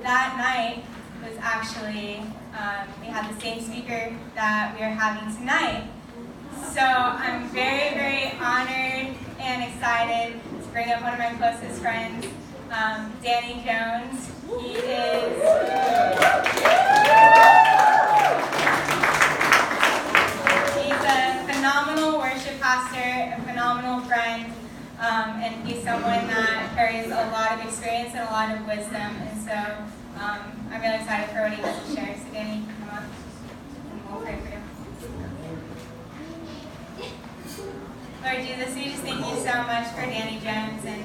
That night was actually, we had the same speaker that we are having tonight. So I'm very, very honored and excited to bring up one of my closest friends, Danny Jones. He's a phenomenal worship pastor, a phenomenal friend, and he's someone that carries a lot of experience and a lot of wisdom. And so I'm really excited for what he has to share. So Danny, come up and we'll pray for you. Lord Jesus, we just thank you so much for Danny Jones, and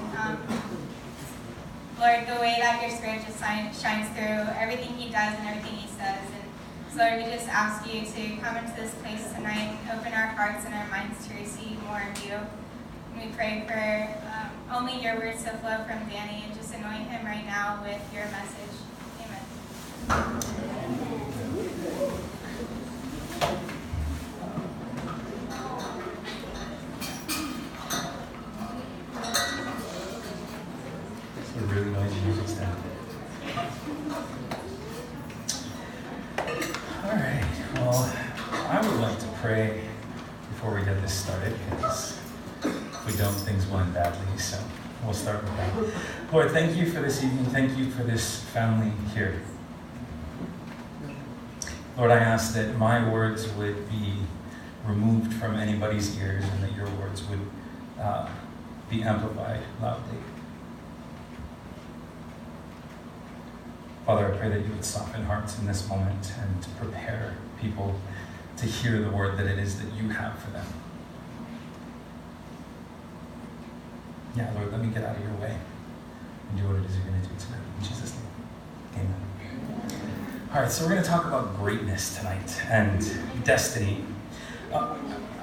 Lord, the way that your Spirit just shines through everything he does and everything he says. And so Lord, we just ask you to come into this place tonight and open our hearts and our minds to receive more of you. And we pray for only your words to flow from Danny, and just anoint him right now with your message. Amen. It's a really noisy music stand. All right, well, I would like to pray before we get this started, because if we don't, things will end badly, so we'll start with that. Lord, thank you for this evening. Thank you for this family here. Lord, I ask that my words would be removed from anybody's ears, and that your words would be amplified loudly. Father, I pray that you would soften hearts in this moment and to prepare people to hear the word that it is that you have for them. Yeah, Lord, let me get out of your way and do what it is you're going to do tonight. In Jesus' name, amen. All right, so we're going to talk about greatness tonight and destiny. I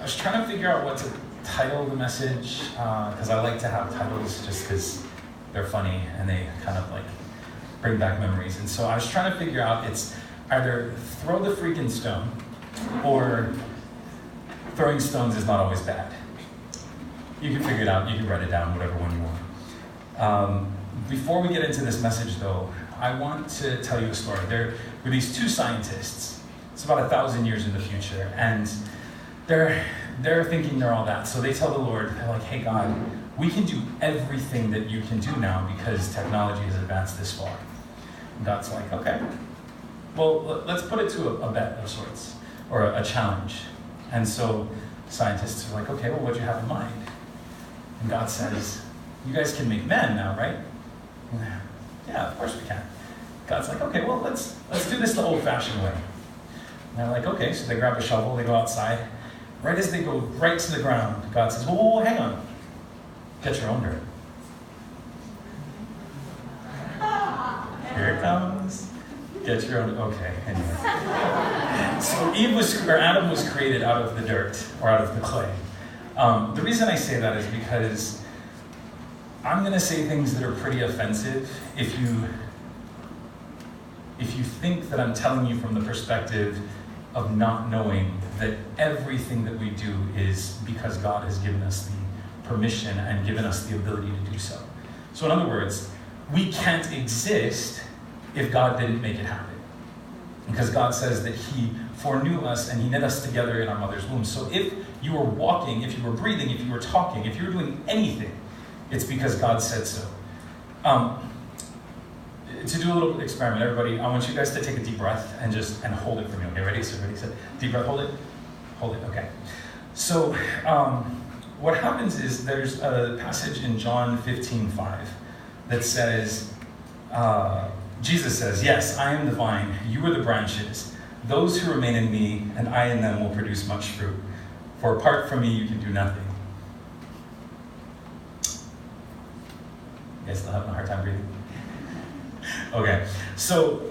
was trying to figure out what to title the message, because I like to have titles just because they're funny and they kind of like bring back memories. And so I was trying to figure out, it's either throw the freaking stone or throwing stones is not always bad. You can figure it out, you can write it down, whatever one you want. Before we get into this message though, I want to tell you a story. There were these two scientists. It's about 1,000 years in the future, and they're thinking they're all that. So they tell the Lord, they're like, hey God, we can do everything that you can do now because technology has advanced this far. And God's like, okay, well, let's put it to a bet of sorts, or a challenge. And so scientists are like, okay, well, what do you have in mind? And God says, you guys can make men now, right? Yeah, of course we can. God's like, okay, well, let's do this the old-fashioned way. And they're like, okay, so they grab a shovel, they go outside. Right as they go right to the ground, God says, whoa, hang on. Get your own dirt. Here it comes. Get your own. Okay, anyway. So Adam was created out of the dirt, or out of the clay. The reason I say that is because I'm going to say things that are pretty offensive if you think that I'm telling you from the perspective of not knowing that everything that we do is because God has given us the permission and given us the ability to do so. So in other words, we can't exist if God didn't make it happen. Because God says that he foreknew us and he knit us together in our mother's womb. So if you were walking, if you were breathing, if you were talking, if you were doing anything, it's because God said so. To do a little experiment, everybody, I want you guys to take a deep breath and hold it for me. Okay, ready? So ready, set. Deep breath, hold it. Hold it, okay. So what happens is there's a passage in John 15:5 that says, Jesus says, yes, I am the vine, you are the branches. Those who remain in me and I in them will produce much fruit. For apart from me, you can do nothing. You guys still having a hard time breathing? Okay, so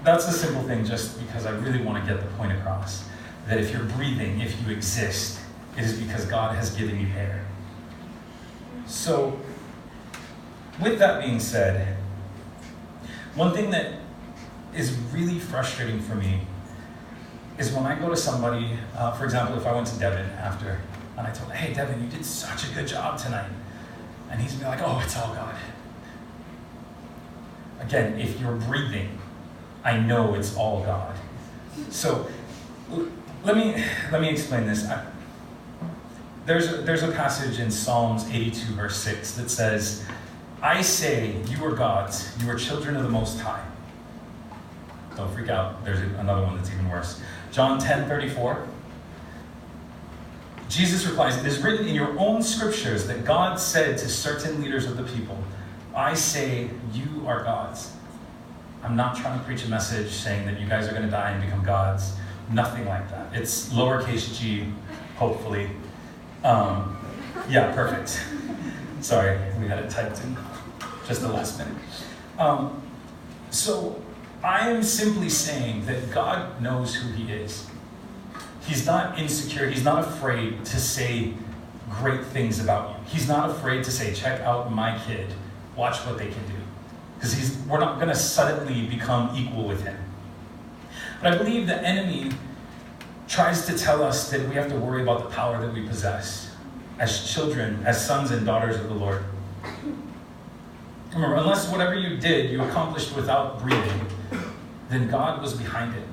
that's a simple thing just because I really want to get the point across. That if you're breathing, if you exist, it is because God has given you air. So, with that being said, one thing that is really frustrating for me is when I go to somebody, for example, if I went to Devin after, and I told him, hey Devin, you did such a good job tonight. And he's gonna be like, oh, it's all God. Again, if you're breathing, I know it's all God. So let me explain this. There's a passage in Psalms 82, verse 6 that says, I say, you are gods, you are children of the Most High. Don't freak out. There's another one that's even worse. John 10:34. Jesus replies, it is written in your own scriptures that God said to certain leaders of the people, I say, you are gods. I'm not trying to preach a message saying that you guys are going to die and become gods. Nothing like that. It's lowercase g, hopefully. Yeah, perfect. Sorry, we had it typed in just the last minute. So I am simply saying that God knows who he is. He's not insecure. He's not afraid to say great things about you. He's not afraid to say, check out my kid. Watch what they can do. Because we're not going to suddenly become equal with him. But I believe the enemy tries to tell us that we have to worry about the power that we possess as children, as sons and daughters of the Lord. Remember, unless whatever you did, you accomplished without breathing, then God was behind it.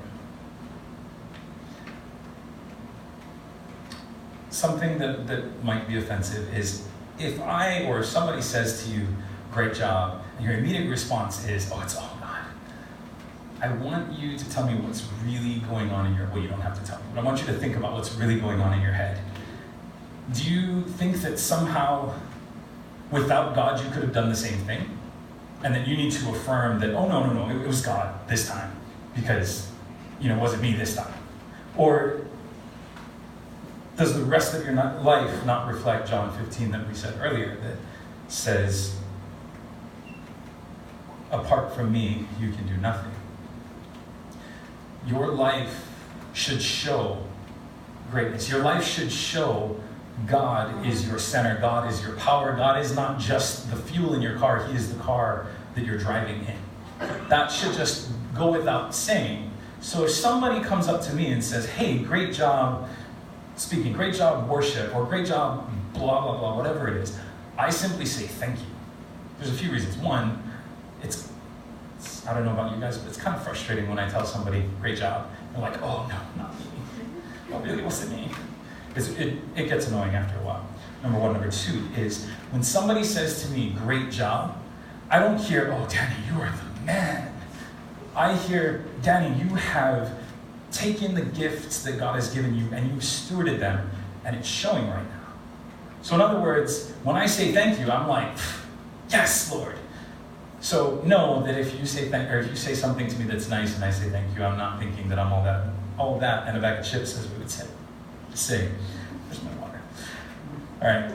Something that might be offensive is if I or somebody says to you, great job, and your immediate response is, oh, it's all God. I want you to tell me what's really going on in your, well, you don't have to tell me, but I want you to think about what's really going on in your head. Do you think that somehow, without God, you could have done the same thing? And that you need to affirm that, oh, no, it was God this time, because, it wasn't me this time. Or does the rest of your life not reflect John 15 that we said earlier that says, apart from me, you can do nothing? Your life should show greatness. Your life should show God is your center. God is your power. God is not just the fuel in your car. He is the car that you're driving in. That should just go without saying. So if somebody comes up to me and says, hey, great job speaking, great job worship, or great job blah, blah, blah, whatever it is, I simply say thank you. There's a few reasons. One, it's I don't know about you guys, but it's kind of frustrating when I tell somebody, great job. They're like, oh, no, not me. Oh, really, what's it mean? It gets annoying after a while. Number one. Number two is when somebody says to me, great job, I don't hear, oh, Danny, you are the man. I hear, Danny, you have taken the gifts that God has given you and you've stewarded them, and it's showing right now. So in other words, when I say thank you, I'm like, yes, Lord. So know that if you say if you say something to me that's nice and I say thank you, I'm not thinking that I'm all that and a bag of chips, as we would say. Just say, there's my water. All right.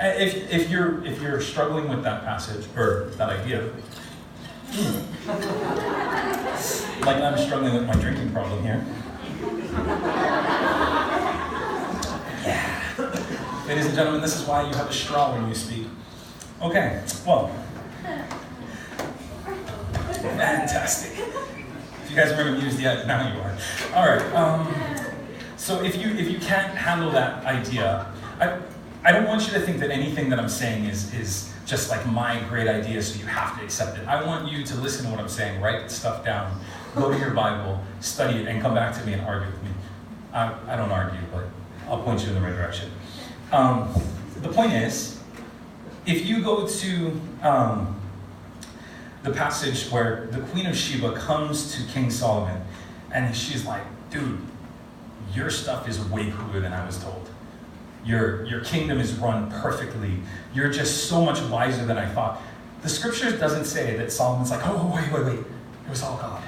If you're struggling with that passage or that idea, like I'm struggling with my drinking problem here. Yeah. Ladies and gentlemen, this is why you have a straw when you speak. Okay. Well. Fantastic. If you guys remember used yet, now you are. All right. So if you can't handle that idea, I don't want you to think that anything that I'm saying is just like my great idea, so you have to accept it. I want you to listen to what I'm saying, write stuff down, go to your Bible, study it, and come back to me and argue with me. I don't argue, but I'll point you in the right direction. The point is, if you go to the passage where the Queen of Sheba comes to King Solomon, and she's like, dude, your stuff is way cooler than I was told. Your kingdom is run perfectly. You're just so much wiser than I thought. The scriptures doesn't say that Solomon's like, oh, wait. It was all God.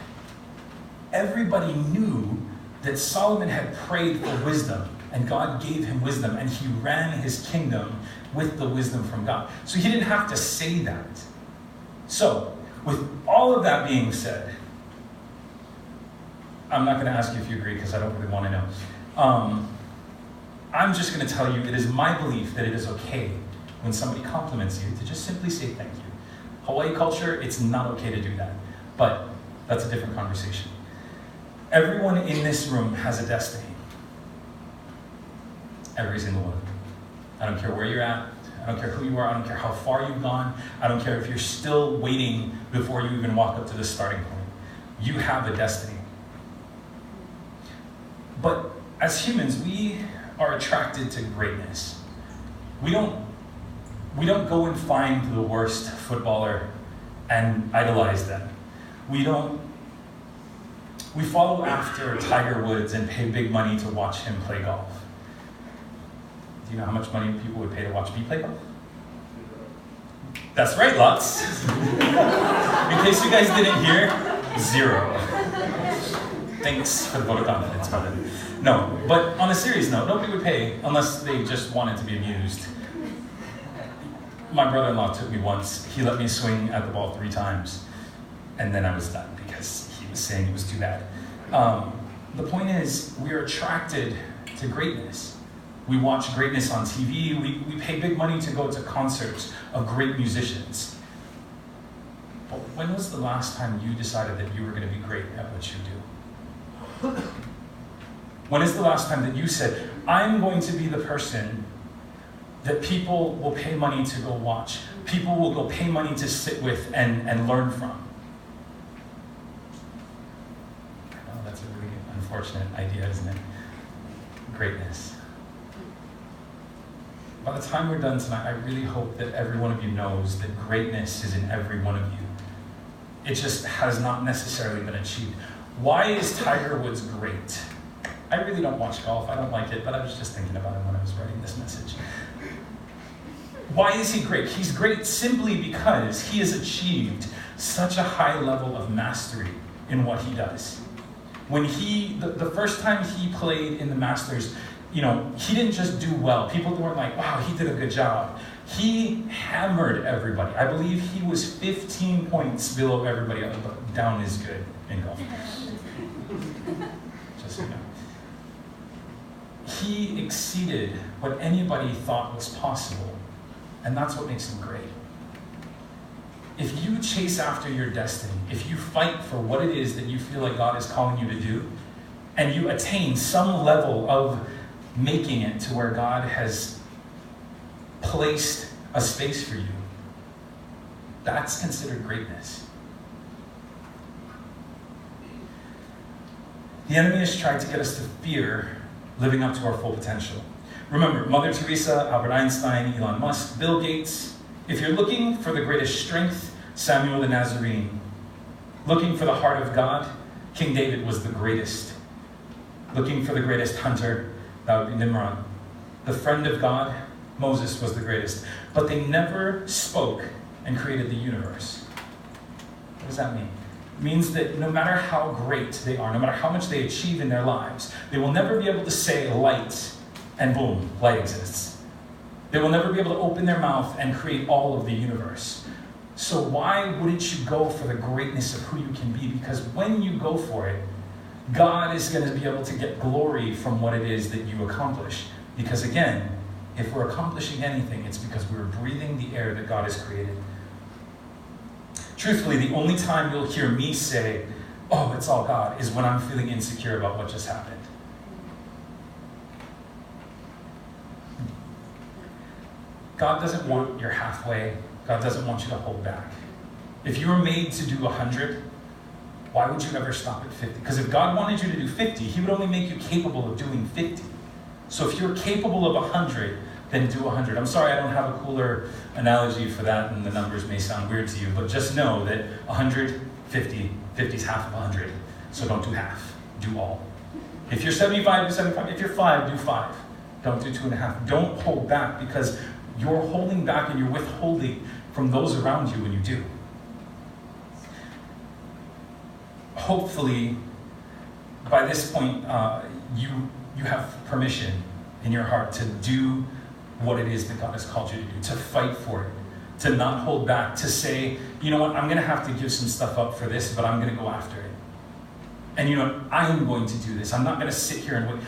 Everybody knew that Solomon had prayed for wisdom, and God gave him wisdom, and he ran his kingdom with the wisdom from God. So he didn't have to say that. So, with all of that being said, I'm not going to ask you if you agree because I don't really want to know. I'm just going to tell you it is my belief that it is okay when somebody compliments you to just simply say thank you. Hawaii culture, it's not okay to do that, but that's a different conversation. Everyone in this room has a destiny. Every single one. I don't care where you're at. I don't care who you are. I don't care how far you've gone. I don't care if you're still waiting before you even walk up to the starting point. You have a destiny. But as humans, we are attracted to greatness. We don't go and find the worst footballer and idolize them. We follow after Tiger Woods and pay big money to watch him play golf. Do you know how much money people would pay to watch me play golf? That's right, lots. In case you guys didn't hear, 0. Thanks for the vote of confidence, brother. No, but on a serious note, nobody would pay unless they just wanted to be amused. My brother-in-law took me once. He let me swing at the ball 3 times, and then I was done because he was saying it was too bad. The point is, we are attracted to greatness. We watch greatness on TV. We pay big money to go to concerts of great musicians. But when was the last time you decided that you were going to be great at what you do? When is the last time that you said, I'm going to be the person that people will pay money to go watch, people will go pay money to sit with and learn from? I know that's a really unfortunate idea, isn't it? Greatness. By the time we're done tonight, I really hope that every one of you knows that greatness is in every one of you. It just has not necessarily been achieved. Why is Tiger Woods great? I really don't watch golf. I don't like it, but I was just thinking about him when I was writing this message. Why is he great? He's great simply because he has achieved such a high level of mastery in what he does. When the first time he played in the Masters, he didn't just do well. People weren't like, wow, he did a good job. He hammered everybody. I believe he was 15 points below everybody else, but down is good in golf. Just so you know. He exceeded what anybody thought was possible, and that's what makes him great. If you chase after your destiny, if you fight for what it is that you feel like God is calling you to do, and you attain some level of making it to where God has placed a space for you, that's considered greatness. The enemy has tried to get us to fear living up to our full potential. Remember, Mother Teresa, Albert Einstein, Elon Musk, Bill Gates. If you're looking for the greatest strength, Samuel the Nazarene. Looking for the heart of God, King David was the greatest. Looking for the greatest hunter, that would be Nimrod. The friend of God, Moses was the greatest. But they never spoke and created the universe. What does that mean? It means that no matter how great they are, no matter how much they achieve in their lives, they will never be able to say light, and boom, light exists. They will never be able to open their mouth and create all of the universe. So why wouldn't you go for the greatness of who you can be? Because when you go for it, God is going to be able to get glory from what it is that you accomplish. Because again, if we're accomplishing anything, it's because we're breathing the air that God has created. Truthfully, the only time you'll hear me say, oh, it's all God, is when I'm feeling insecure about what just happened. God doesn't want your halfway. God doesn't want you to hold back. If you were made to do 100, why would you ever stop at 50? Because if God wanted you to do 50, he would only make you capable of doing 50. So if you're capable of 100, then do 100. I'm sorry I don't have a cooler analogy for that, and the numbers may sound weird to you, but just know that 100, 50, 50 is half of 100. So don't do half, do all. If you're 75, do 75. If you're 5, do 5. Don't do 2.5. Don't hold back, because you're holding back and you're withholding from those around you when you do. Hopefully, by this point, you have permission in your heart to do what it is that God has called you to do, to fight for it, to not hold back, to say, you know what, I'm going to have to give some stuff up for this, but I'm going to go after it. And you know what, I am going to do this. I'm not going to sit here and wait.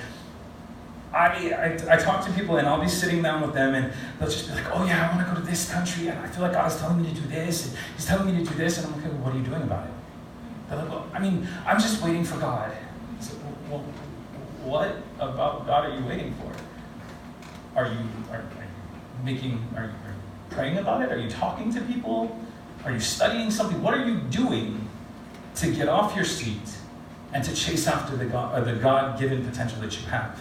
I talk to people and I'll be sitting down with them and they'll just be like, oh yeah, I want to go to this country and I feel like God is telling me to do this and he's telling me to do this, and I'm like, okay, well, what are you doing about it? They're like, well, I'm just waiting for God. I said, well, what about God are you waiting for? are you praying about it? Are you talking to people? Are you studying something? What are you doing to get off your seat and to chase after the God-given potential that you have?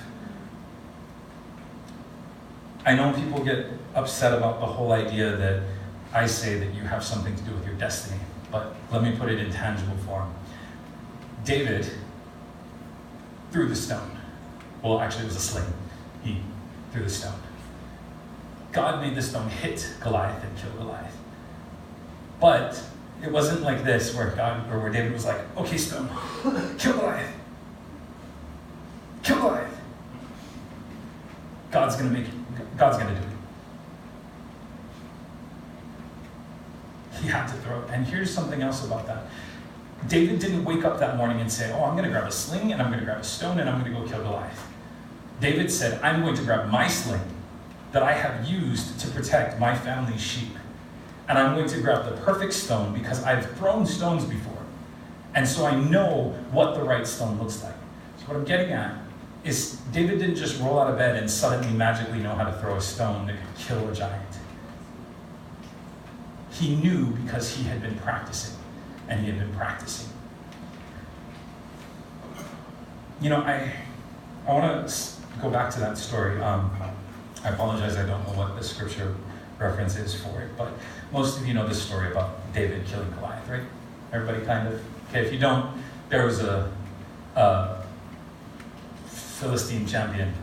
I know people get upset about the whole idea that I say that you have something to do with your destiny, but let me put it in tangible form. David threw the stone. Well, actually it was a sling. He threw the stone. God made the stone hit Goliath and kill Goliath. But it wasn't like this where David was like, okay, stone, kill Goliath. Kill Goliath. God's gonna do it. He had to throw it. And here's something else about that. David didn't wake up that morning and say, oh, I'm gonna grab a sling and I'm gonna grab a stone and I'm gonna go kill Goliath. David said, I'm going to grab my sling that I have used to protect my family's sheep. And I'm going to grab the perfect stone because I've thrown stones before. And so I know what the right stone looks like. So what I'm getting at is David didn't just roll out of bed and suddenly magically know how to throw a stone that could kill a giant. He knew because he had been practicing, and he had been practicing. You know, I want to go back to that story. I apologize, I don't know what the scripture reference is for it, but most of you know this story about David killing Goliath, right? Everybody kind of? Okay, if you don't, there was a Philistine champion.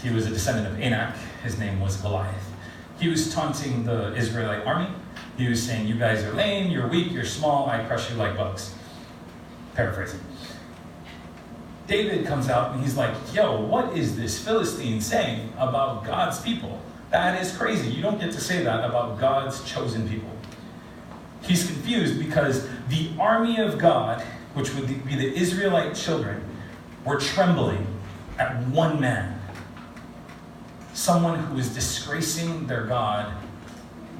He was a descendant of Anak. His name was Goliath. He was taunting the Israelite army. He was saying, you guys are lame, you're weak, you're small, I crush you like bugs. Paraphrasing. David comes out and he's like, yo, what is this Philistine saying about God's people? That is crazy. You don't get to say that about God's chosen people. He's confused because the army of God, which would be the Israelite children, were trembling at one man. Someone who was disgracing their God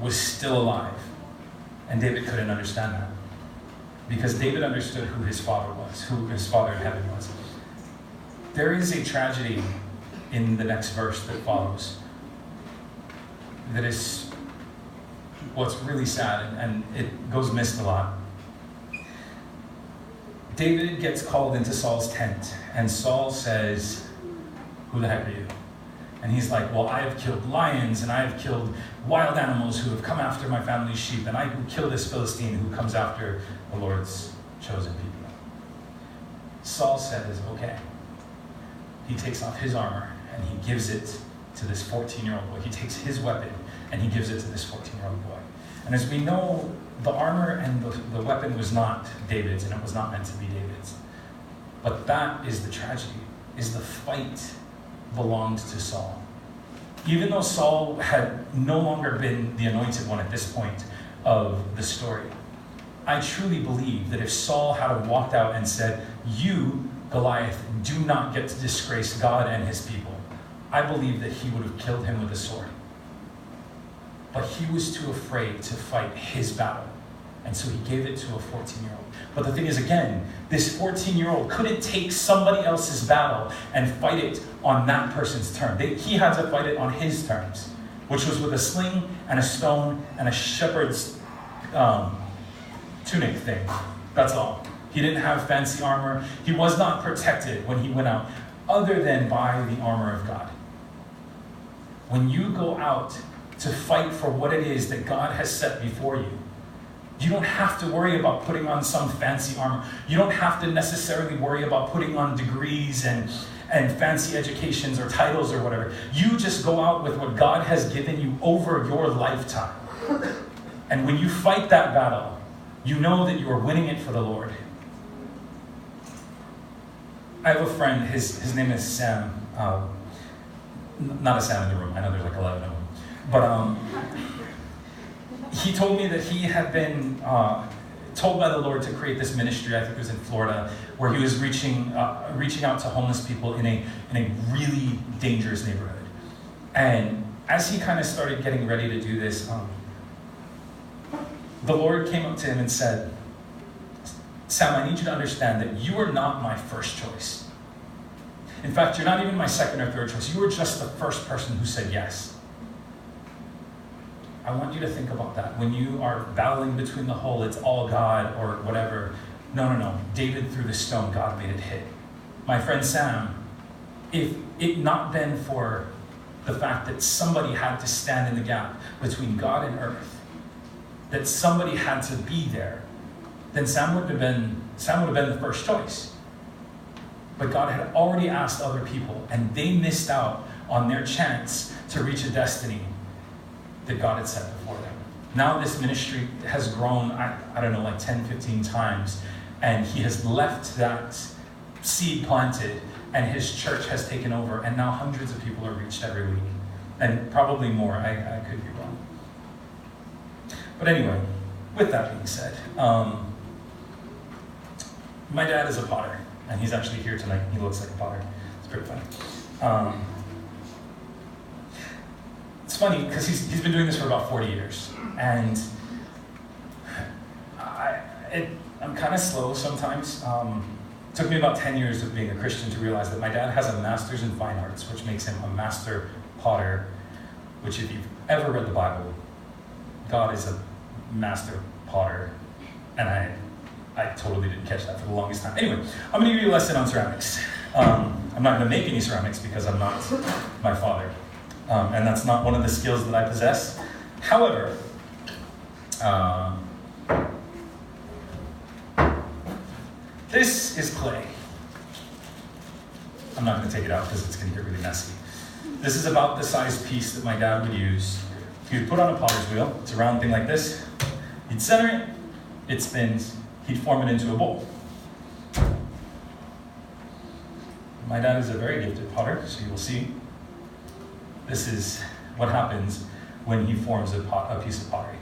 was still alive. And David couldn't understand that. Because David understood who his father was, who his father in heaven was. There is a tragedy in the next verse that follows that is what's really sad, and it goes missed a lot. David gets called into Saul's tent, and Saul says, who the heck are you? And he's like, well, I have killed lions, and I have killed wild animals who have come after my family's sheep, and I will kill this Philistine who comes after the Lord's chosen people. Saul says, okay. He takes off his armor, and he gives it to this 14-year-old boy. He takes his weapon, and he gives it to this 14-year-old boy. And as we know, the armor and the weapon was not David's, and it was not meant to be David's. But that is the tragedy, is the fight belonged to Saul. Even though Saul had no longer been the anointed one at this point of the story, I truly believe that if Saul had walked out and said, you, Goliath, do not get to disgrace God and his people, I believe that he would have killed him with a sword. But he was too afraid to fight his battle. And so he gave it to a 14-year-old. But the thing is, again, this 14-year-old couldn't take somebody else's battle and fight it on that person's terms. He had to fight it on his terms, which was with a sling and a stone and a shepherd's tunic thing. That's all. He didn't have fancy armor. He was not protected when he went out, other than by the armor of God. When you go out to fight for what it is that God has set before you, you don't have to worry about putting on some fancy armor. You don't have to necessarily worry about putting on degrees and fancy educations or titles or whatever. You just go out with what God has given you over your lifetime. And when you fight that battle, you know that you are winning it for the Lord. I have a friend, his name is Sam. Not a Sam in the room, I know there's like 11 of them. But he told me that he had been told by the Lord to create this ministry, I think it was in Florida, where he was reaching out to homeless people in a really dangerous neighborhood. And as he kind of started getting ready to do this, the Lord came up to him and said, Sam, I need you to understand that you are not my first choice. In fact, you're not even my second or third choice. You were just the first person who said yes. I want you to think about that. When you are battling between the whole, it's all God or whatever. No. David threw the stone, God made it hit. My friend Sam, if it not been for the fact that somebody had to stand in the gap between God and earth, that somebody had to be there, then Sam would have been the first choice. But God had already asked other people, and they missed out on their chance to reach a destiny that God had set before them. Now this ministry has grown, I don't know, like 10, 15 times, and he has left that seed planted, and his church has taken over, and now hundreds of people are reached every week. And probably more, I could be wrong. But anyway, with that being said, my dad is a potter, and he's actually here tonight. He looks like a potter. It's pretty funny. It's funny because he's been doing this for about 40 years, and I'm kind of slow sometimes. It took me about 10 years of being a Christian to realize that my dad has a master's in fine arts, which makes him a master potter, which if you've ever read the Bible, God is a master potter, and I totally didn't catch that for the longest time. Anyway, I'm going to give you a lesson on ceramics. I'm not going to make any ceramics because I'm not my father. And that's not one of the skills that I possess. However, this is clay. I'm not going to take it out because it's going to get really messy. This is about the size piece that my dad would use. He would put on a potter's wheel. It's a round thing like this. He'd center it. It spins. He'd form it into a bowl. My dad is a very gifted potter, so you will see. This is what happens when he forms a piece of pottery.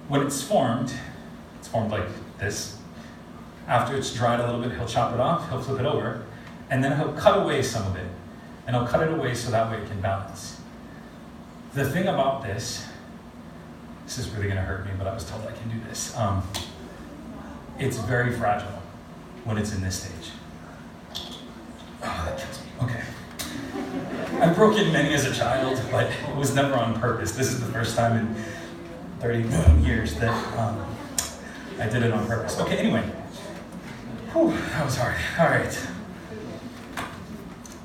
When it's formed like this. After it's dried a little bit, he'll chop it off, he'll flip it over, and then he'll cut away some of it. And he'll cut it away so that way it can balance. The thing about this is really going to hurt me, but I was told I can do this. It's very fragile when it's in this stage. Oh, that kills me. Okay. I've broken many as a child, but it was never on purpose. This is the first time in 30 years that I did it on purpose. Okay, anyway. Whew, that was hard. All right.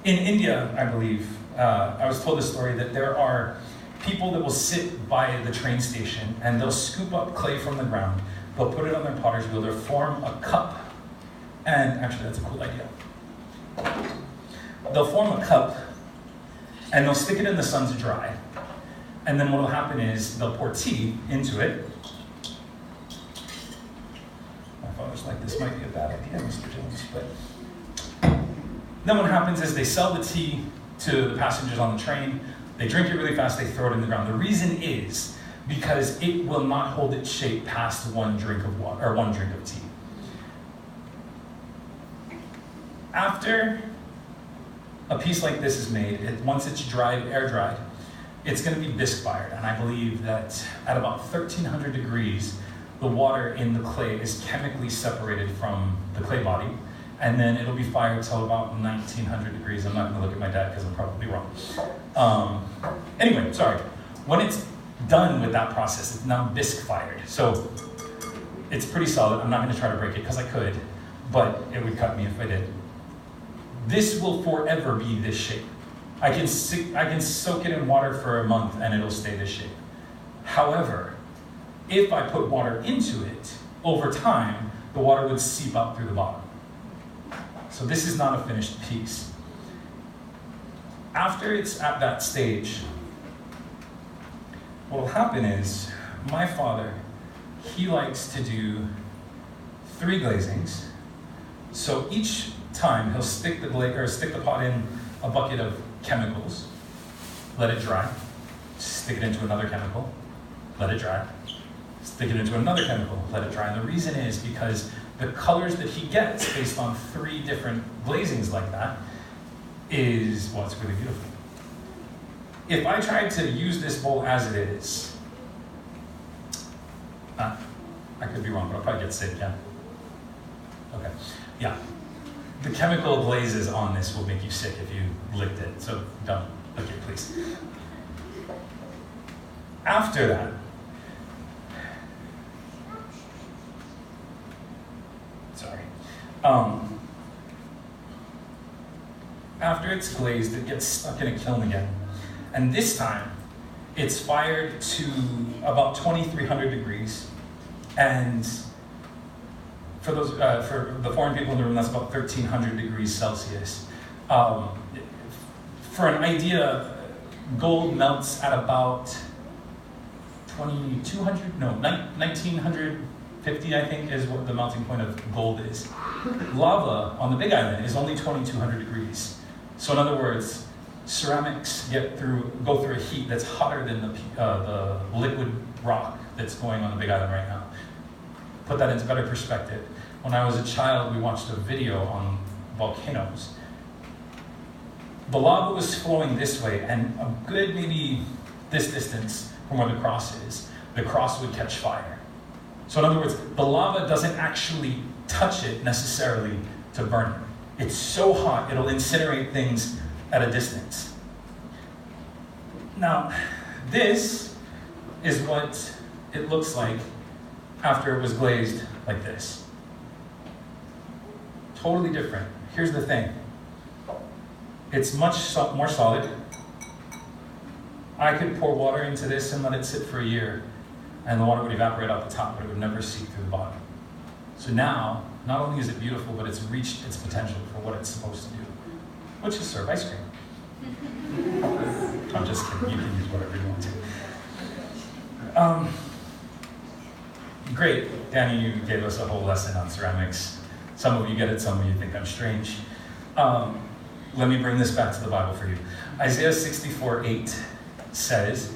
In India, I believe, I was told a story that there are people that will sit by the train station and they'll scoop up clay from the ground, they'll put it on their potter's wheel, they'll form a cup, and actually that's a cool idea. They'll form a cup and they'll stick it in the sun to dry, and then what will happen is they'll pour tea into it. My father's like, this might be a bad idea, Mr. Jones, but then what happens is they sell the tea to the passengers on the train. They drink it really fast, they throw it in the ground. The reason is because it will not hold its shape past one drink of water or one drink of tea. After a piece like this is made, once it's dried, air dried, it's going to be bisque fired. And I believe that at about 1300 degrees, the water in the clay is chemically separated from the clay body. And then it'll be fired till about 1900 degrees. I'm not going to look at my dad because I'm probably wrong. Anyway, sorry. When it's done with that process, it's now bisque fired. So it's pretty solid. I'm not going to try to break it because I could, but it would cut me if I did. This will forever be this shape. I can soak it in water for a month and it'll stay this shape. However, if I put water into it, over time, the water would seep out through the bottom. So this is not a finished piece. After it's at that stage, what will happen is, my father, he likes to do 3 glazings. So each time he'll stick the pot in a bucket of chemicals, let it dry, stick it into another chemical, let it dry, stick it into another chemical, let it dry. And the reason is because the colors that he gets based on 3 different glazings like that is, well, it's really beautiful. If I tried to use this bowl as it is, I could be wrong, but I'll probably get sick, yeah. Okay, yeah. The chemical glazes on this will make you sick if you licked it, so don't lick it, please. after that, after it's glazed, it gets stuck in a kiln again. And this time, it's fired to about 2,300 degrees. And for those, for the foreign people in the room, that's about 1,300 degrees Celsius. For an idea, gold melts at about 1950, I think, is what the melting point of gold is. Lava on the Big Island is only 2,200 degrees. So in other words, ceramics go through a heat that's hotter than the liquid rock that's going on the Big Island right now. Put that into better perspective. When I was a child, we watched a video on volcanoes. The lava was flowing this way, and a good maybe this distance from where the cross is, the cross would catch fire. So in other words, the lava doesn't actually touch it necessarily to burn it. It's so hot, it'll incinerate things at a distance. Now, this is what it looks like after it was glazed like this. Totally different. Here's the thing. It's much more solid. I could pour water into this and let it sit for a year, and the water would evaporate out the top, but it would never seep through the bottom. So now, not only is it beautiful, but it's reached its potential for what it's supposed to do, which is serve ice cream. I'm just kidding, you can use whatever you want to. Great, Danny, you gave us a whole lesson on ceramics. Some of you get it, some of you think I'm strange. Let me bring this back to the Bible for you. Isaiah 64:8 says,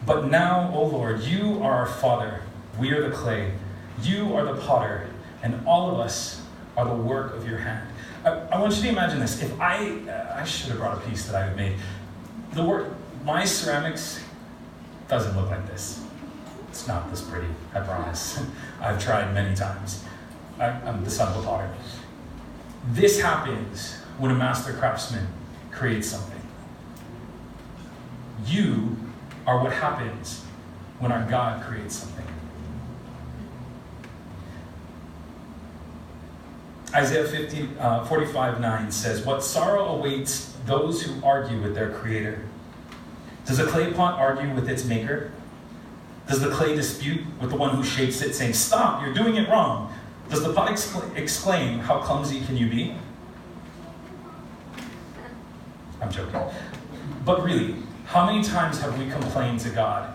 "But now, O Lord, you are our Father, we are the clay, you are the potter, and all of us are the work of your hand." I want you to imagine this. If I should have brought a piece that I had made. My ceramics doesn't look like this. It's not this pretty, I promise. I've tried many times. I'm the son of a potter. This happens when a master craftsman creates something. You are what happens when our God creates something. Isaiah 45:9 says, "What sorrow awaits those who argue with their creator. Does a clay pot argue with its maker? Does the clay dispute with the one who shapes it, saying, 'Stop, you're doing it wrong'? Does the pot exclaim, 'How clumsy can you be?'" I'm joking. But really, how many times have we complained to God,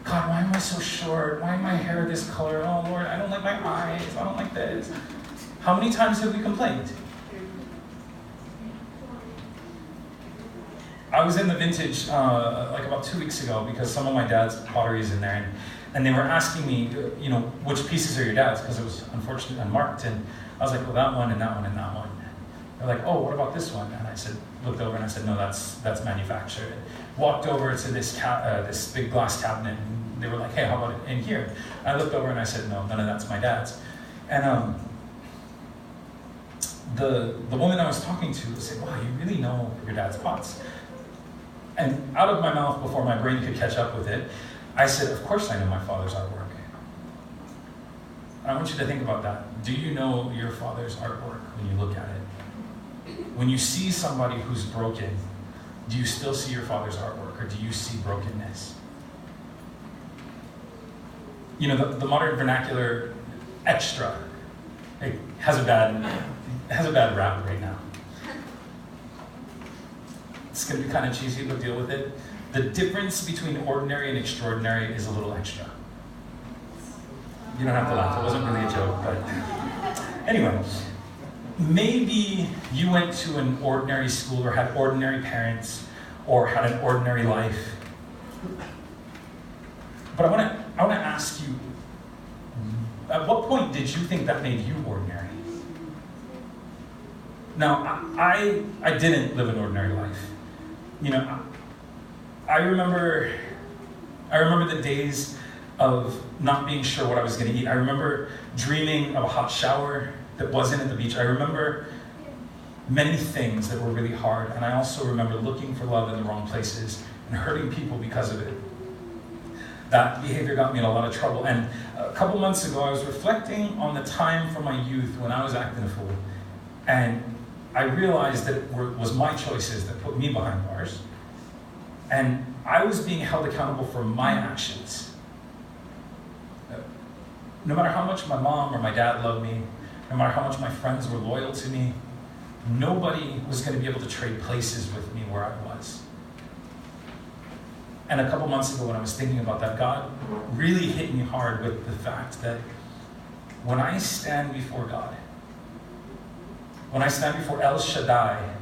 "God, why am I so short? Why is my hair this color? Oh, Lord, I don't like my eyes. I don't like this." How many times have we complained? I was in the vintage like about 2 weeks ago because some of my dad's pottery is in there, and they were asking me, which pieces are your dad's, because it was unfortunately unmarked, and I was like, well, that one and that one and that one. They're like, "Oh, what about this one?" And I said, looked over and I said, "No, that's manufactured." Walked over to this big glass cabinet, and they were like, "Hey, how about it in here?" I looked over and I said, "No, none of that's my dad's." And the woman I was talking to said, "Wow, you really know your dad's pots." And out of my mouth, before my brain could catch up with it, I said, "Of course I know my father's artwork." And I want you to think about that. Do you know your father's artwork when you look at it? When you see somebody who's broken, do you still see your father's artwork, or do you see brokenness? The modern vernacular extra, it has a bad rap right now. It's going to be kind of cheesy, but deal with it. The difference between ordinary and extraordinary is a little extra. You don't have to laugh. It wasn't really a joke, but anyway. Maybe you went to an ordinary school, or had ordinary parents, or had an ordinary life. But I want to ask you, at what point did you think that made you ordinary? Now, I didn't live an ordinary life. I remember the days of not being sure what I was going to eat. I remember dreaming of a hot shower that wasn't at the beach. I remember many things that were really hard, and I also remember looking for love in the wrong places and hurting people because of it. that behavior got me in a lot of trouble. And a couple months ago, I was reflecting on the time from my youth when I was acting a fool. And I realized that it was my choices that put me behind bars. And I was being held accountable for my actions. No matter how much my mom or my dad loved me, no matter how much my friends were loyal to me, nobody was going to be able to trade places with me where I was. And a couple months ago when I was thinking about that, God really hit me hard with the fact that when I stand before God, when I stand before El Shaddai,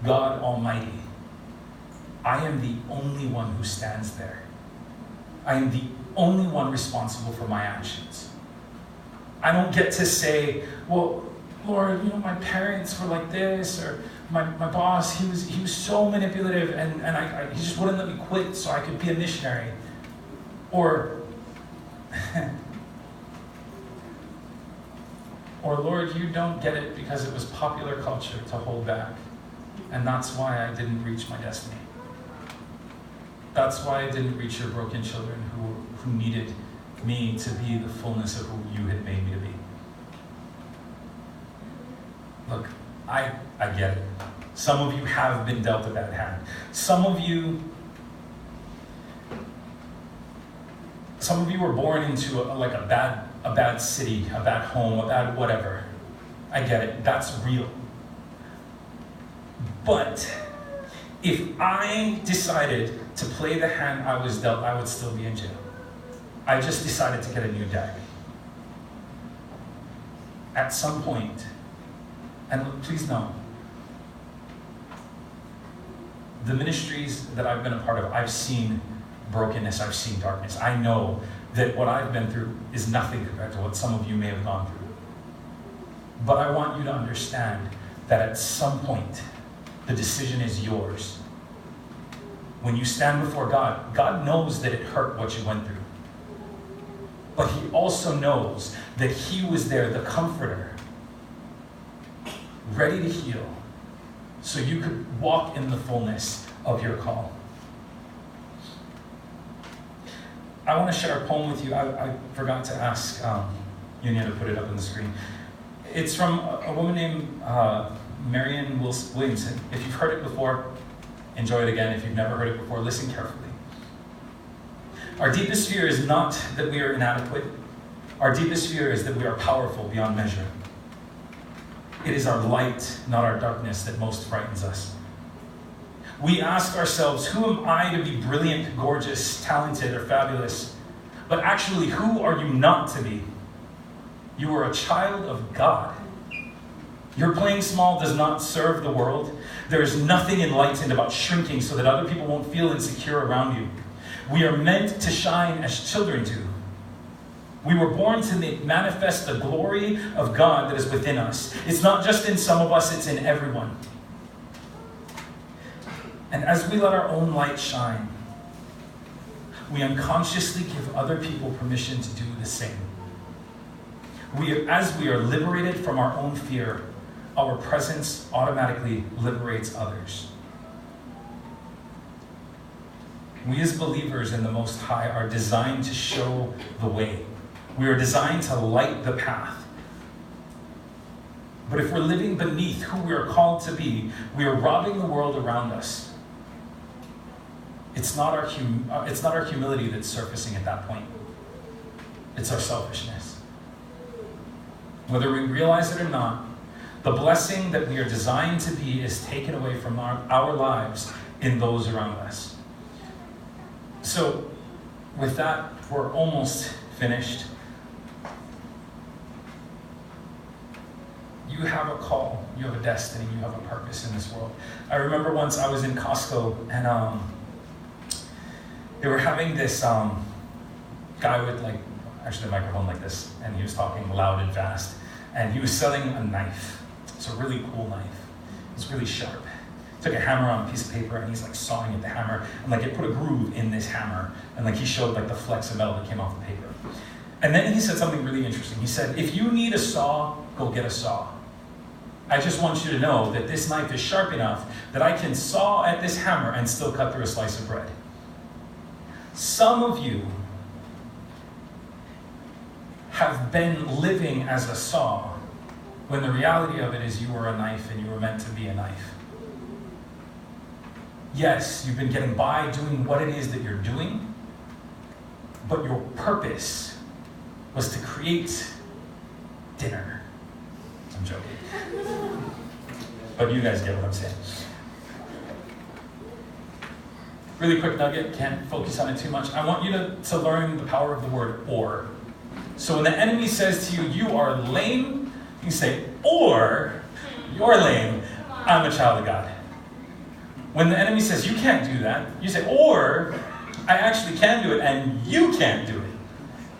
God Almighty, I am the only one who stands there. I am the only one responsible for my actions. I don't get to say, well, Lord, my parents were like this, or my boss, he was so manipulative, and he just wouldn't let me quit so I could be a missionary. Or, Lord, you don't get it because it was popular culture to hold back, and that's why I didn't reach my destiny. That's why I didn't reach your broken children who needed me to be the fullness of who you had made me to be. Look, I get it. Some of you have been dealt a bad hand. Some of you were born into a bad city, a bad home, a bad whatever. I get it. That's real. But if I decided to play the hand I was dealt, I would still be in jail. I just decided to get a new deck. At some point, and please know, the ministries that I've been a part of, I've seen brokenness, I've seen darkness. I know that what I've been through is nothing compared to what some of you may have gone through. But I want you to understand that at some point, the decision is yours. When you stand before God, God knows that it hurt what you went through. But he also knows that he was there, the comforter, ready to heal, so you could walk in the fullness of your call. I want to share a poem with you. I forgot to ask Yunia to put it up on the screen. It's from a woman named Marianne Williamson. If you've heard it before, enjoy it again. If you've never heard it before, listen carefully. Our deepest fear is not that we are inadequate. Our deepest fear is that we are powerful beyond measure. It is our light, not our darkness, that most frightens us. We ask ourselves, who am I to be brilliant, gorgeous, talented, or fabulous? But actually, who are you not to be? You are a child of God. Your playing small does not serve the world. There is nothing enlightened about shrinking so that other people won't feel insecure around you. We are meant to shine as children do. We were born to manifest the glory of God that is within us. It's not just in some of us, it's in everyone. And as we let our own light shine, we unconsciously give other people permission to do the same. As we are liberated from our own fear, our presence automatically liberates others. We as believers in the Most High are designed to show the way. We are designed to light the path. But if we're living beneath who we are called to be, we are robbing the world around us. It's not our humility that's surfacing at that point. It's our selfishness. Whether we realize it or not, the blessing that we are designed to be is taken away from our lives in those around us. So, with that, we're almost finished. You have a call, you have a destiny, you have a purpose in this world. I remember once I was in Costco and they were having this guy with actually a microphone like this, and he was talking loud and fast, and he was selling a knife. It's a really cool knife. It's really sharp. He took a hammer on a piece of paper and he's sawing at the hammer, and it put a groove in this hammer, and he showed the flecks of metal that came off the paper. And then he said something really interesting. He said, if you need a saw, go get a saw. I just want you to know that this knife is sharp enough that I can saw at this hammer and still cut through a slice of bread. Some of you have been living as a saw, when the reality of it is you were a knife and you were meant to be a knife. Yes, you've been getting by doing what it is that you're doing, but your purpose was to create dinner. I'm joking. But you guys get what I'm saying. Really quick nugget, can't focus on it too much. I want you to learn the power of the word or. So when the enemy says to you, you are lame, you can say, or, you're lame, I'm a child of God. When the enemy says, you can't do that, you say, or, I actually can do it, and you can't do it.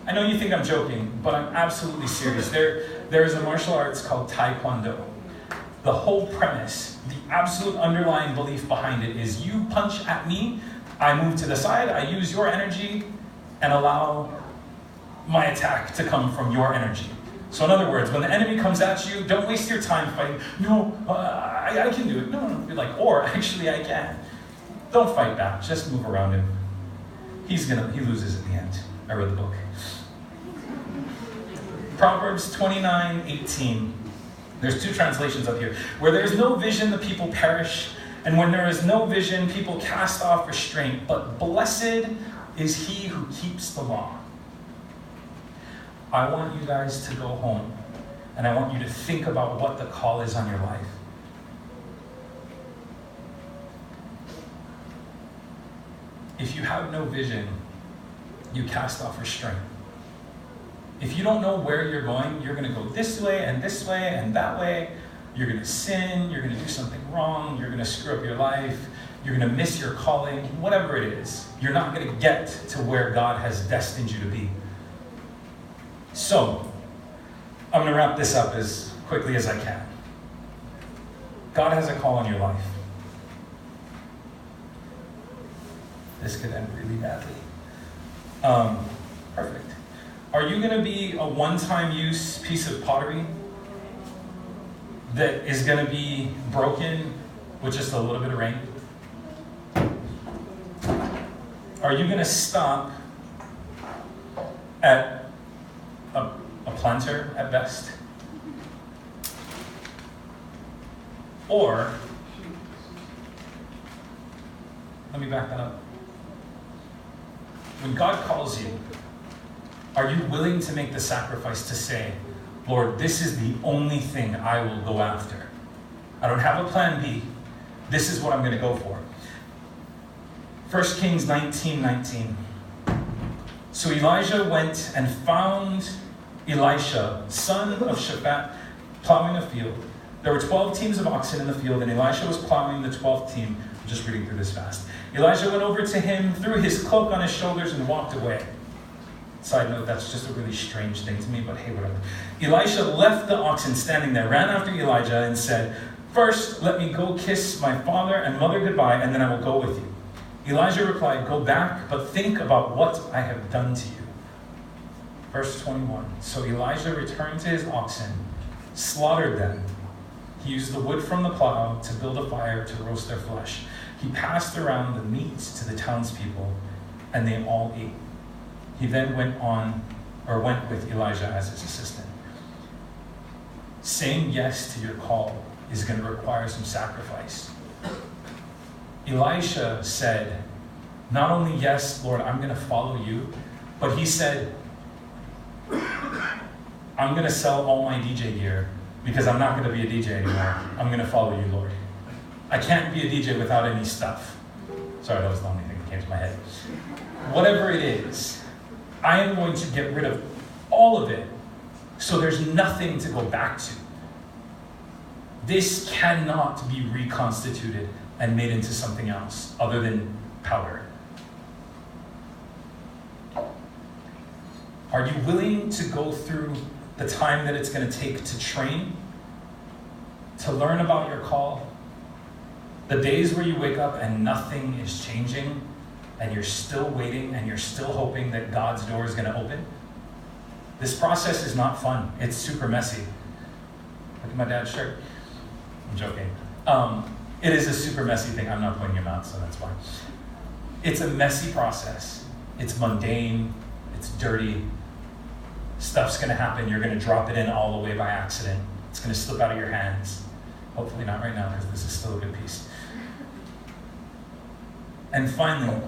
I know you think I'm joking, but I'm absolutely serious. There is a martial arts called Taekwondo. The whole premise, the absolute underlying belief behind it is you punch at me, I move to the side, I use your energy, and allow my attack to come from your energy. So in other words, when the enemy comes at you, don't waste your time fighting. No, I can do it. No. You're like, or actually I can. Don't fight back. Just move around him. He loses at the end. I read the book. Proverbs 29:18. There's two translations up here. Where there is no vision, the people perish. And when there is no vision, people cast off restraint. But blessed is he who keeps the law. I want you guys to go home, and I want you to think about what the call is on your life. If you have no vision, you cast off restraint. If you don't know where you're going to go this way and that way. You're going to sin, you're going to do something wrong, you're going to screw up your life, you're going to miss your calling, whatever it is. You're not going to get to where God has destined you to be. So, I'm going to wrap this up as quickly as I can. God has a call on your life. This could end really badly. Perfect. Are you going to be a one-time use piece of pottery that is going to be broken with just a little bit of rain? Are you going to stop at a planter at best? Or, let me back that up. When God calls you, are you willing to make the sacrifice to say, Lord, this is the only thing I will go after. I don't have a plan B. This is what I'm going to go for. 1 Kings 19:19. So Elijah went and found Elisha, son of Shaphat, plowing a field. There were 12 teams of oxen in the field, and Elisha was plowing the 12th team. I'm just reading through this fast. Elijah went over to him, threw his cloak on his shoulders, and walked away. Side note, that's just a really strange thing to me, but hey, whatever. Elisha left the oxen standing there, ran after Elijah, and said, "First, let me go kiss my father and mother goodbye, and then I will go with you." Elijah replied, "Go back, but think about what I have done to you." Verse 21. So Elijah returned to his oxen, slaughtered them. He used the wood from the plow to build a fire to roast their flesh. He passed around the meat to the townspeople, and they all ate. He then went with Elijah as his assistant. Saying yes to your call is going to require some sacrifice. Elisha said, not only, yes, Lord, I'm going to follow you, but he said, I'm going to sell all my DJ gear because I'm not going to be a DJ anymore. I'm going to follow you, Lord. I can't be a DJ without any stuff. Sorry, that was the only thing that came to my head. Whatever it is, I am going to get rid of all of it so there's nothing to go back to. This cannot be reconstituted and made into something else other than powder. Are you willing to go through the time that it's going to take to train, to learn about your call? The days where you wake up and nothing is changing, and you're still waiting and you're still hoping that God's door is going to open? This process is not fun. It's super messy. Look at my dad's shirt. I'm joking. It is a super messy thing. I'm not pointing him out, so that's fine. It's a messy process. It's mundane. It's dirty. Stuff's going to happen. You're going to drop it in all the way by accident. It's going to slip out of your hands. Hopefully not right now, because this is still a good piece. And finally,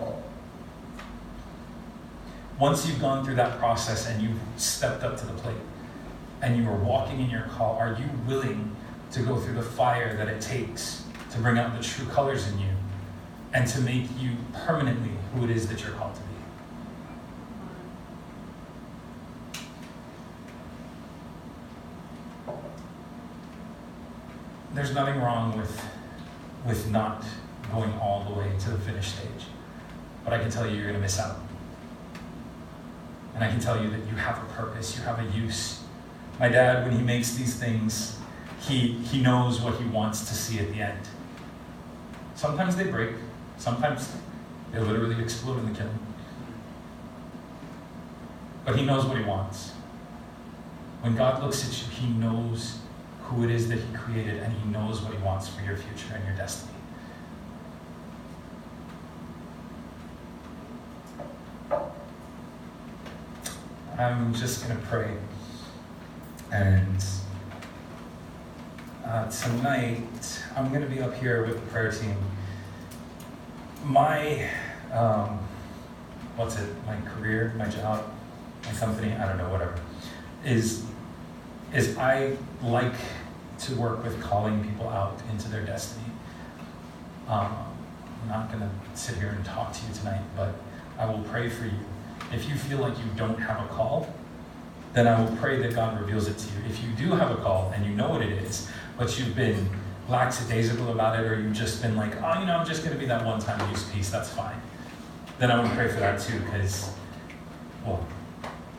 once you've gone through that process and you've stepped up to the plate and you are walking in your call, are you willing to go through the fire that it takes to bring out the true colors in you and to make you permanently who it is that you're called to be? There's nothing wrong with not going all the way to the finish stage. But I can tell you, you're going to miss out. And I can tell you that you have a purpose, you have a use. My dad, when he makes these things, he knows what he wants to see at the end. Sometimes they break, sometimes they literally explode in the kiln. But he knows what he wants. When God looks at you, he knows who it is that he created, and he knows what he wants for your future and your destiny. I'm just going to pray. And tonight, I'm going to be up here with the prayer team. My career, my job, my company, I don't know, whatever, is I like to work with calling people out into their destiny. I'm not going to sit here and talk to you tonight, but I will pray for you. If you feel like you don't have a call, then I will pray that God reveals it to you. If you do have a call and you know what it is, but you've been lackadaisical about it, or you've just been like, I'm just going to be that one-time use piece, that's fine. Then I will pray for that too, because, well,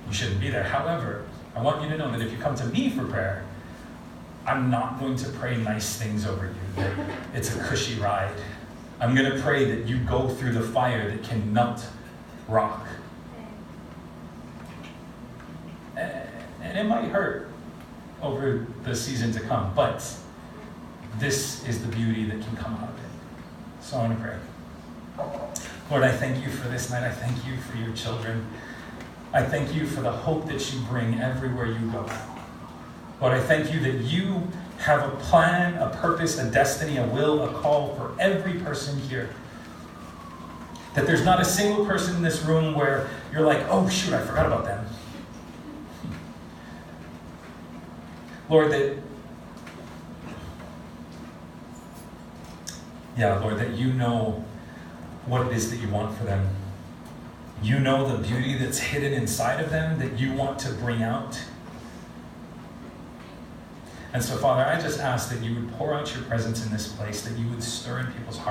you shouldn't be there. However, I want you to know that if you come to me for prayer, I'm not going to pray nice things over you, that it's a cushy ride. I'm going to pray that you go through the fire that can melt rock. And it might hurt over the season to come, but this is the beauty that can come out of it. So I want to pray. Lord, I thank you for this night. I thank you for your children. I thank you for the hope that you bring everywhere you go. Lord, I thank you that you have a plan, a purpose, a destiny, a will, a call for every person here. That there's not a single person in this room where you're like, oh shoot, I forgot about them. Lord, that you know what it is that you want for them. You know the beauty that's hidden inside of them that you want to bring out. And so, Father, I just ask that you would pour out your presence in this place, that you would stir in people's hearts.